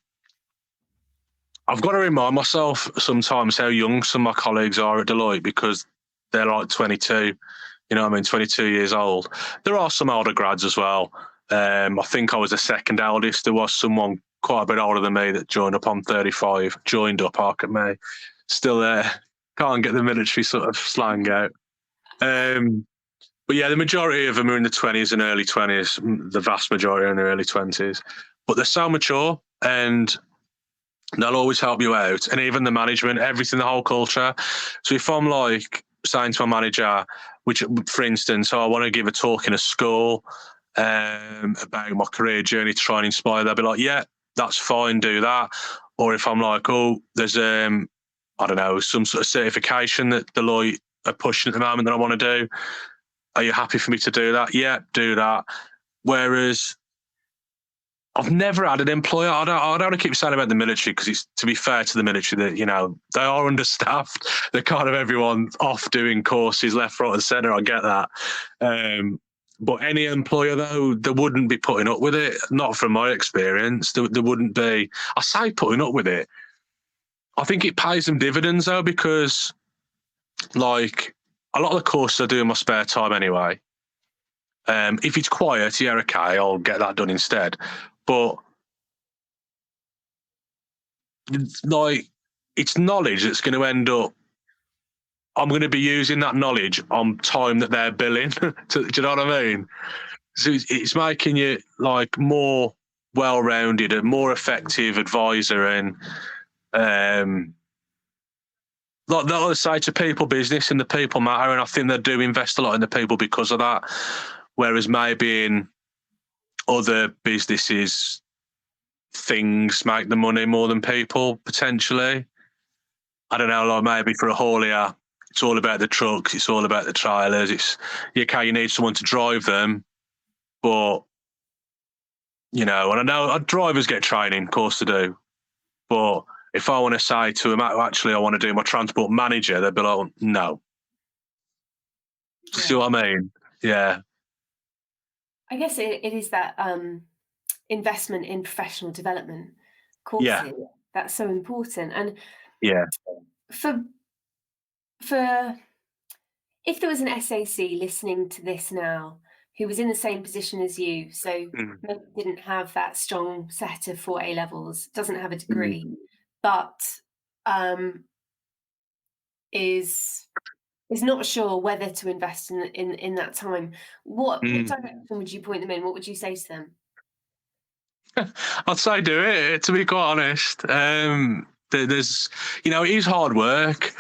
I've got to remind myself sometimes how young some of my colleagues are at Deloitte, because they're like 22, you know what I mean, 22 years old. There are some older grads as well. I think I was the second eldest. There was someone quite a bit older than me that joined up on 35, hark at me. Still there. Can't get the military sort of slang out. But yeah, the majority of them are in the 20s and early 20s. The vast majority are in their early 20s. But they're so mature, and they'll always help you out. And even the management, everything, the whole culture. So if I'm like saying to my manager, which, for instance, I want to give a talk in a school about my career journey to try and inspire, they'll be like, yeah, that's fine, do that. Or if I'm like, oh, there's, I don't know, some sort of certification that Deloitte are pushing at the moment that I want to do. Are you happy for me to do that? Yeah, do that. Whereas I've never had an employer. I don't want to keep saying about the military, because it's, to be fair to the military, that, you know, they are understaffed. They're kind of everyone off doing courses left, right, and centre. I get that. But any employer, though, they wouldn't be putting up with it. Not from my experience. There wouldn't be. I say putting up with it. I think it pays them dividends, though, because like a lot of the courses I do in my spare time anyway. If it's quiet, yeah, okay, I'll get that done instead. But like, it's knowledge that's going to end up. I'm going to be using that knowledge on time that they're billing. Do you know what I mean? So it's making you like more well-rounded and more effective advisor, and like the other side to people business, and the people matter. And I think they do invest a lot in the people because of that. Whereas maybe in other businesses, things make the money more than people, potentially. I don't know, like maybe for a haulier, it's all about the trucks, it's all about the trailers. It's, okay, you need someone to drive them, but, you know, and I know drivers get training, of course they do. But if I want to say to them, actually, I want to do my transport manager, they'd be like, no. Yeah. See what I mean? Yeah. I guess it is that investment in professional development courses that's so important. And for if there was an SAC listening to this now who was in the same position as you, so maybe didn't have that strong set of 4 A levels, doesn't have a degree, but is not sure whether to invest in that time, what direction would you point them in? What would you say to them? I'd say do it, to be quite honest. There's, you know, it is hard work,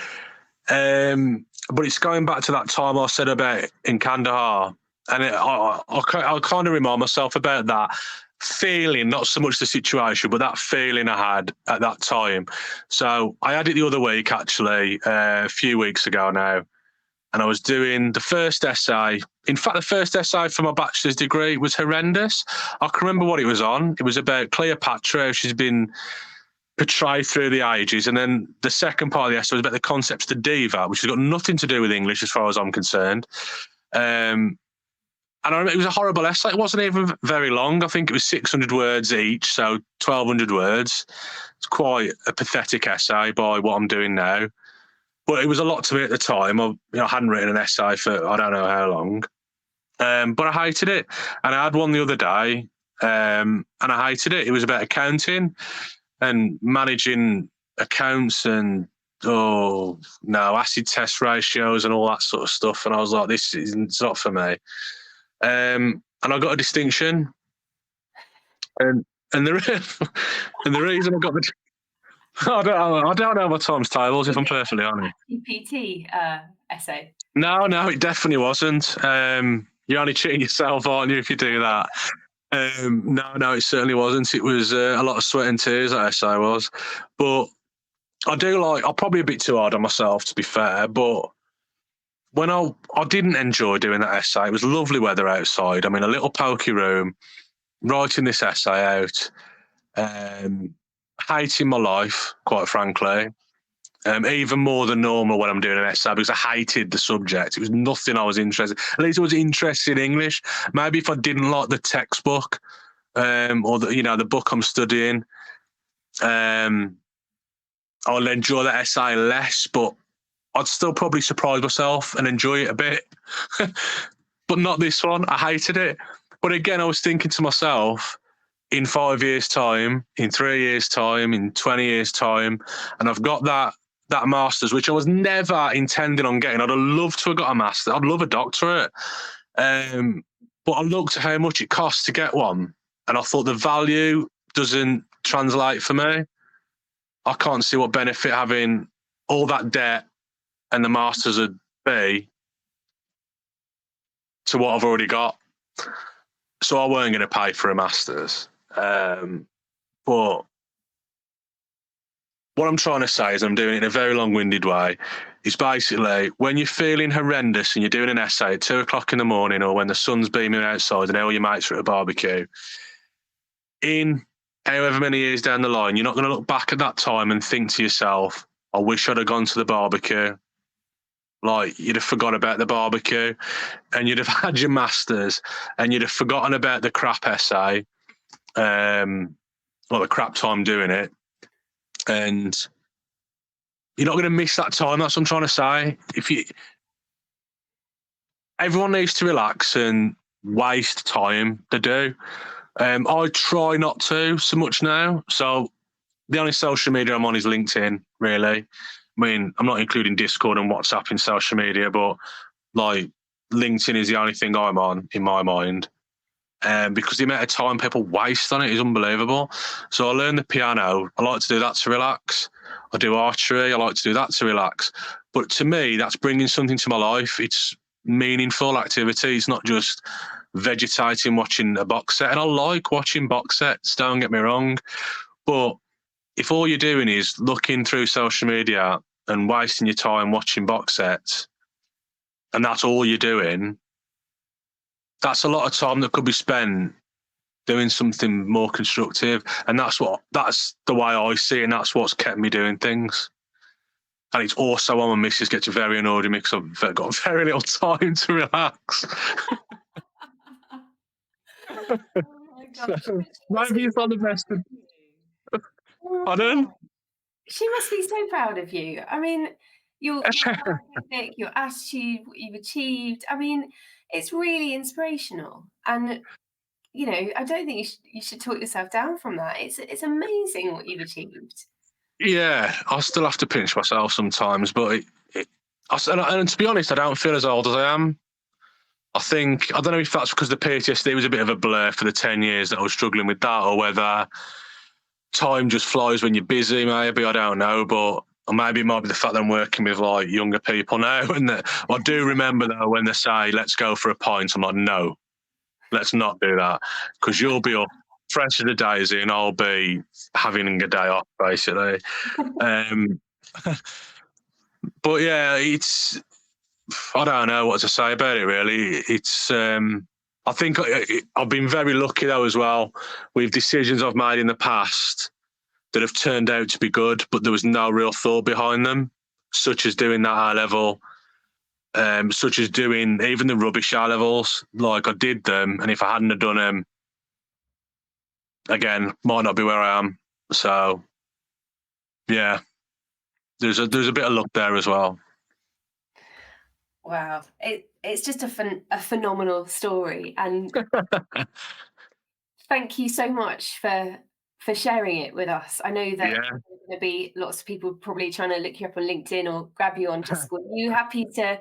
but it's going back to that time I said about in Kandahar, and I kind of remind myself about that feeling, not so much the situation, but that feeling I had at that time. So I had it the other week, actually, a few weeks ago now, and I was doing the first essay. In fact, the first essay for my bachelor's degree was horrendous. I can remember what it was on. It was about Cleopatra, how she's been portrayed through the ages. And then the second part of the essay was about the concept of the diva, which has got nothing to do with English as far as I'm concerned. And I remember it was a horrible essay. It wasn't even very long. I think it was 600 words each, so 1,200 words. It's quite a pathetic essay by what I'm doing now. But it was a lot to me at the time. I hadn't written an essay for I don't know how long. But I hated it. And I had one the other day, and I hated it. It was about accounting and managing accounts and, acid test ratios and all that sort of stuff. And I was like, it's not for me. And I got a distinction. And the reason I got the... I don't know my times tables, if I'm perfectly honest. PPT essay? No, it definitely wasn't. You're only cheating yourself, aren't you, if you do that? No, it certainly wasn't. It was a lot of sweat and tears, that essay was. But I'm probably a bit too hard on myself, to be fair, but when I didn't enjoy doing that essay. It was lovely weather outside. I'm in a little pokey room writing this essay out, hating my life, quite frankly. Even more than normal when I'm doing an essay because I hated the subject. It was nothing I was interested. At least I was interested in English. Maybe if I didn't like the textbook or the book I'm studying, I'll enjoy that essay less. But I'd still probably surprise myself and enjoy it a bit. But not this one. I hated it. But again, I was thinking to myself, in 5 years' time, in 3 years' time, in 20 years' time, and I've got that master's, which I was never intending on getting. I'd have loved to have got a master. I'd love a doctorate. But I looked at how much it costs to get one, and I thought the value doesn't translate for me. I can't see what benefit having all that debt and the master's would be to what I've already got. So I weren't going to pay for a master's. But what I'm trying to say is, I'm doing it in a very long-winded way, is basically when you're feeling horrendous and you're doing an essay at 2:00 in the morning, or when the sun's beaming outside and all your mates are at a barbecue, in however many years down the line, you're not going to look back at that time and think to yourself, I wish I'd have gone to the barbecue. Like, you'd have forgot about the barbecue and you'd have had your masters and you'd have forgotten about the crap essay, or the crap time doing it. And you're not going to miss that time. That's what I'm trying to say. Everyone needs to relax and waste time. They do. I try not to so much now. So the only social media I'm on is LinkedIn, really. I mean, I'm not including Discord and WhatsApp in social media, but like LinkedIn is the only thing I'm on in my mind. Because the amount of time people waste on it is unbelievable. So I learned the piano. I like to do that to relax. I do archery. I like to do that to relax. But to me, that's bringing something to my life. It's meaningful activity. It's not just vegetating, watching a box set. And I like watching box sets, don't get me wrong. But if all you're doing is looking through social media and wasting your time watching box sets, and that's all you're doing, that's a lot of time that could be spent doing something more constructive. And that's the way I see it, and that's what's kept me doing things. And it's also why my missus gets very annoyed with me, because I've got very little time to relax. Oh my gosh. So maybe it's not the best. Pardon? She must be so proud of you. I mean, your work ethic, your attitude, what you've achieved. I mean, it's really inspirational. And I don't think you should talk yourself down from that. It's amazing what you've achieved. Yeah, I still have to pinch myself sometimes, but and to be honest, I don't feel as old as I am. I don't know if that's because the PTSD was a bit of a blur for the 10 years that I was struggling with that, or whether time just flies when you're busy, maybe, I don't know. But maybe it might be the fact that I'm working with like younger people now. And I do remember though when they say, let's go for a pint, I'm like, no, let's not do that, because you'll be up fresh as a daisy and I'll be having a day off, basically. But yeah, I don't know what to say about it, really. I think I've been very lucky though as well with decisions I've made in the past that have turned out to be good, but there was no real thought behind them, such as doing that A level, such as doing even the rubbish A levels. Like, I did them, and if I hadn't have done them, again, might not be where I am. So yeah, there's a bit of luck there as well. Wow, it's just a phenomenal story, and thank you so much for sharing it with us. I know that there's going to be lots of people probably trying to look you up on LinkedIn or grab you on Discord. Are you happy to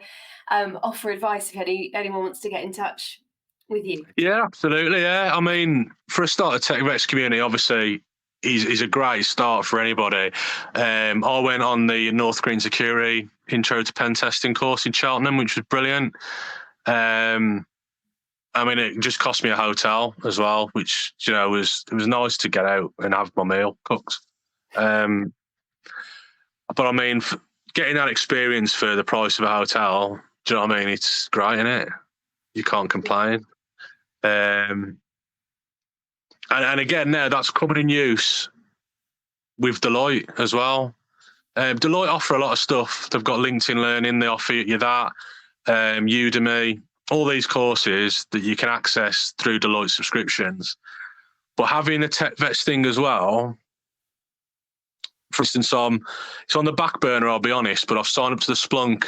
offer advice if anyone wants to get in touch with you? Yeah, absolutely. Yeah, I mean, for a start, the TechVex community obviously is a great start for anybody. I went on the North Green Security Intro to Pen Testing course in Cheltenham, which was brilliant. I mean, it just cost me a hotel as well, which was nice to get out and have my meal cooked. But I mean, getting that experience for the price of a hotel, Do you know what I mean? It's great, isn't it? You can't complain. And again, now that's coming in use with Deloitte as well. Deloitte offer a lot of stuff. They've got LinkedIn Learning. They offer you that. Udemy, all these courses that you can access through Deloitte subscriptions. But having a tech vets thing as well, for instance, it's on the back burner, I'll be honest, but I've signed up to the Splunk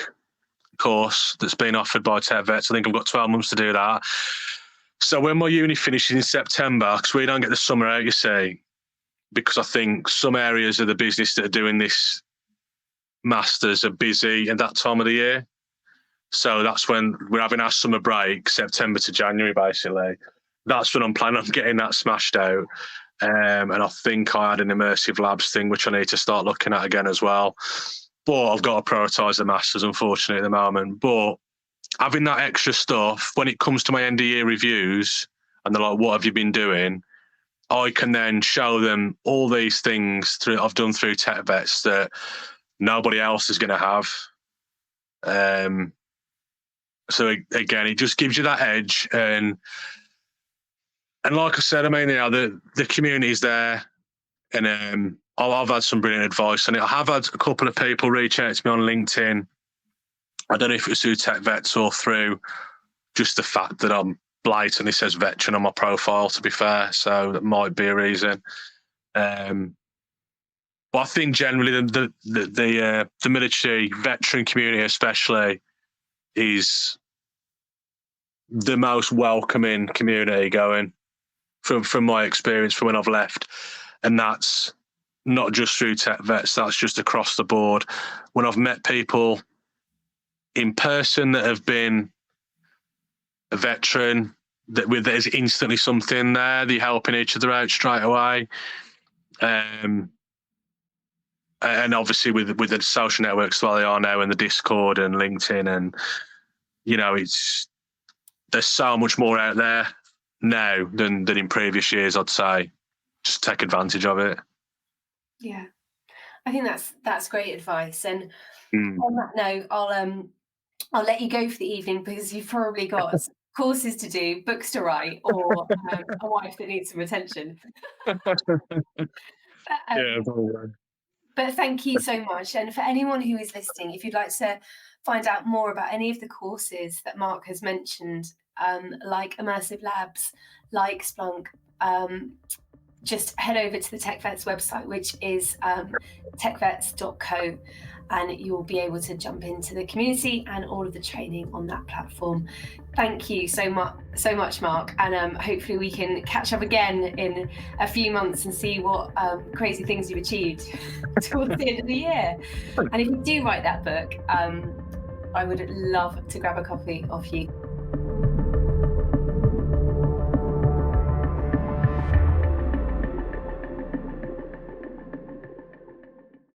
course that's been offered by tech vets. I think I've got 12 months to do that. So when my uni finishes in September, because we don't get the summer out, you see, because I think some areas of the business that are doing this masters are busy at that time of the year. So that's when we're having our summer break, September to January, basically. That's when I'm planning on getting that smashed out. And I think I had an immersive labs thing, which I need to start looking at again as well. But I've got to prioritise the masters, unfortunately, at the moment. But having that extra stuff, when it comes to my end of year reviews, and they're like, what have you been doing? I can then show them all these things I've done through tech vets that nobody else is going to have. So again, it just gives you that edge. And like I said, I mean, the community's there, and I've had some brilliant advice, and I have had a couple of people reach out to me on LinkedIn. I don't know if it was through tech vets or through just the fact that I'm blatantly says veteran on my profile, to be fair. So that might be a reason. But I think generally the military veteran community, especially, is the most welcoming community going from my experience from when I've left. And that's not just through tech vets, that's just across the board. When I've met people in person that have been a veteran, there's instantly something there. They're helping each other out straight away. And obviously with the social networks that they are now, and the Discord and LinkedIn, and there's so much more out there now than in previous years. I'd say just take advantage of it. Yeah, I think that's great advice. And on that note, I'll let you go for the evening, because you've probably got courses to do, books to write, or a wife that needs some attention. But thank you so much. And for anyone who is listening, if you'd like to find out more about any of the courses that Mark has mentioned, like Immersive Labs, like Splunk, just head over to the TechVets website, which is techvets.co, and you'll be able to jump into the community and all of the training on that platform. Thank you so much, Mark, and hopefully we can catch up again in a few months and see what crazy things you've achieved towards the end of the year. And if you do write that book, I would love to grab a copy of you.